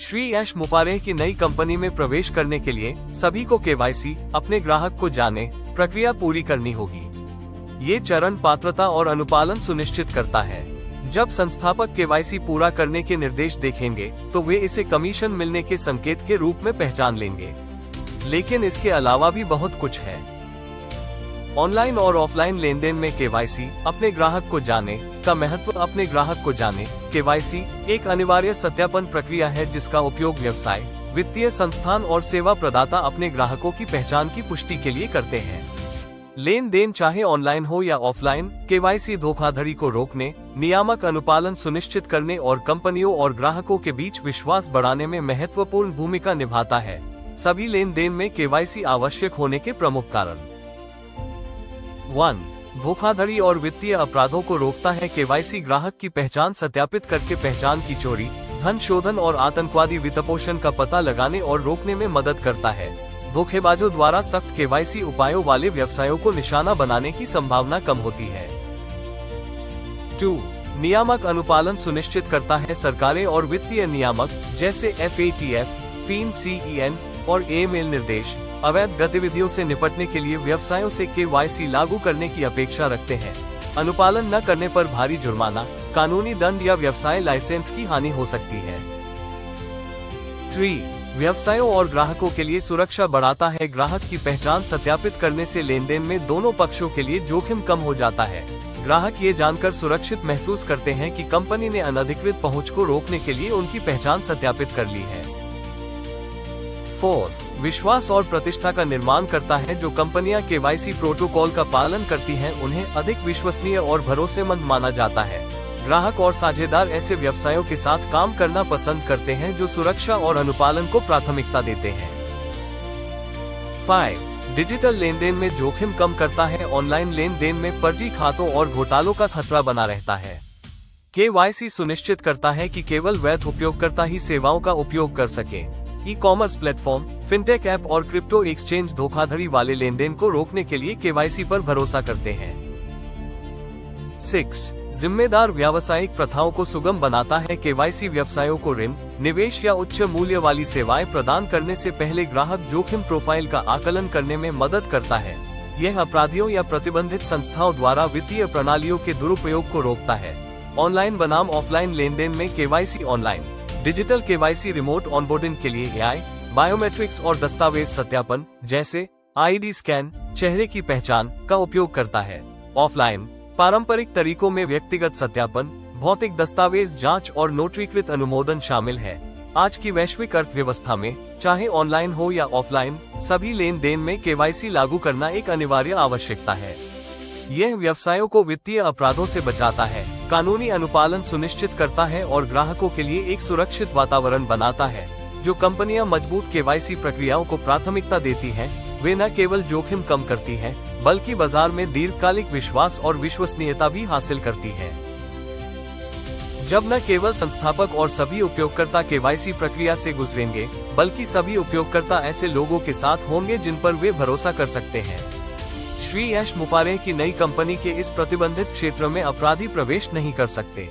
श्री यश मुफारेह की नई कंपनी में प्रवेश करने के लिए सभी को केवाईसी अपने ग्राहक को जाने प्रक्रिया पूरी करनी होगी। ये चरण पात्रता और अनुपालन सुनिश्चित करता है। जब संस्थापक केवाईसी पूरा करने के निर्देश देखेंगे तो वे इसे कमीशन मिलने के संकेत के रूप में पहचान लेंगे। लेकिन इसके अलावा भी बहुत कुछ है। ऑनलाइन और ऑफलाइन लेनदेन में केवाईसी अपने ग्राहक को जाने का महत्व। अपने ग्राहक को जाने केवाईसी एक अनिवार्य सत्यापन प्रक्रिया है जिसका उपयोग व्यवसाय, वित्तीय संस्थान और सेवा प्रदाता अपने ग्राहकों की पहचान की पुष्टि के लिए करते हैं। लेन देन चाहे ऑनलाइन हो या ऑफलाइन, केवाईसी धोखाधड़ी को रोकने, नियामक अनुपालन सुनिश्चित करने और कंपनियों और ग्राहकों के बीच विश्वास बढ़ाने में महत्वपूर्ण भूमिका निभाता है। सभी लेन देन में केवाईसी आवश्यक होने के प्रमुख कारण। 1. धोखाधड़ी और वित्तीय अपराधों को रोकता है। केवाईसी ग्राहक की पहचान सत्यापित करके पहचान की चोरी, धन शोधन और आतंकवादी वित्तपोषण का पता लगाने और रोकने में मदद करता है। धोखेबाजों द्वारा सख्त केवाईसी उपायों वाले व्यवसायों को निशाना बनाने की संभावना कम होती है। 2. नियामक अनुपालन सुनिश्चित करता है। सरकारें और वित्तीय नियामक जैसे FATF, FIN, CEN और AML निर्देश अवैध गतिविधियों से निपटने के लिए व्यवसायों से केवाईसी लागू करने की अपेक्षा रखते हैं। अनुपालन न करने पर भारी जुर्माना, कानूनी दंड या व्यवसाय लाइसेंस की हानि हो सकती है। 3. व्यवसायों और ग्राहकों के लिए सुरक्षा बढ़ाता है। ग्राहक की पहचान सत्यापित करने से लेनदेन में दोनों पक्षों के लिए जोखिम कम हो जाता है। ग्राहक ये जानकर सुरक्षित महसूस करते हैं कि कंपनी ने अनधिकृत पहुंच को रोकने के लिए उनकी पहचान सत्यापित कर ली है। 4. विश्वास और प्रतिष्ठा का निर्माण करता है। जो कंपनियां केवाईसी प्रोटोकॉल का पालन करती हैं, उन्हें अधिक विश्वसनीय और भरोसेमंद माना जाता है। ग्राहक और साझेदार ऐसे व्यवसायों के साथ काम करना पसंद करते हैं जो सुरक्षा और अनुपालन को प्राथमिकता देते हैं। 5. डिजिटल लेनदेन में जोखिम कम करता है। ऑनलाइन लेनदेन में फर्जी खातों और घोटालों का खतरा बना रहता है। केवाईसी सुनिश्चित करता है कि केवल वैध उपयोगकर्ता ही सेवाओं का उपयोग कर सके। ई-कॉमर्स प्लेटफॉर्म, फिनटेक ऐप और क्रिप्टो एक्सचेंज धोखाधड़ी वाले लेनदेन को रोकने के लिए केवाईसी पर भरोसा करते हैं। 6. जिम्मेदार व्यावसायिक प्रथाओं को सुगम बनाता है। केवाईसी व्यवसायों को ऋण, निवेश या उच्च मूल्य वाली सेवाएं प्रदान करने से पहले ग्राहक जोखिम प्रोफाइल का आकलन करने में मदद करता है। यह अपराधियों या प्रतिबंधित संस्थाओं द्वारा वित्तीय प्रणालियों के दुरुपयोग को रोकता है। ऑनलाइन बनाम ऑफलाइन लेनदेन में KYC online digital KYC remote onboarding के लिए AI, बायोमेट्रिक्स और दस्तावेज सत्यापन जैसे ID स्कैन, चेहरे की पहचान का उपयोग करता है। ऑफलाइन पारंपरिक तरीकों में व्यक्तिगत सत्यापन, भौतिक दस्तावेज जांच और नोटरीकृत अनुमोदन शामिल है। आज की वैश्विक अर्थव्यवस्था में चाहे ऑनलाइन हो या ऑफलाइन, सभी लेन देन में केवाईसी लागू करना एक अनिवार्य आवश्यकता है। यह व्यवसायों को वित्तीय अपराधों से बचाता है, कानूनी अनुपालन सुनिश्चित करता है और ग्राहकों के लिए एक सुरक्षित वातावरण बनाता है। जो कंपनियां मजबूत केवाईसी प्रक्रियाओं को प्राथमिकता देती हैं, वे न केवल जोखिम कम करती हैं, बल्कि बाजार में दीर्घकालिक विश्वास और विश्वसनीयता भी हासिल करती हैं। जब न केवल संस्थापक और सभी उपयोगकर्ता केवाईसी प्रक्रिया से गुजरेंगे, बल्कि सभी उपयोगकर्ता ऐसे लोगों के साथ होंगे जिन पर वे भरोसा कर सकते हैं। श्री यश मुफारेह की नई कंपनी के इस प्रतिबंधित क्षेत्र में अपराधी प्रवेश नहीं कर सकते।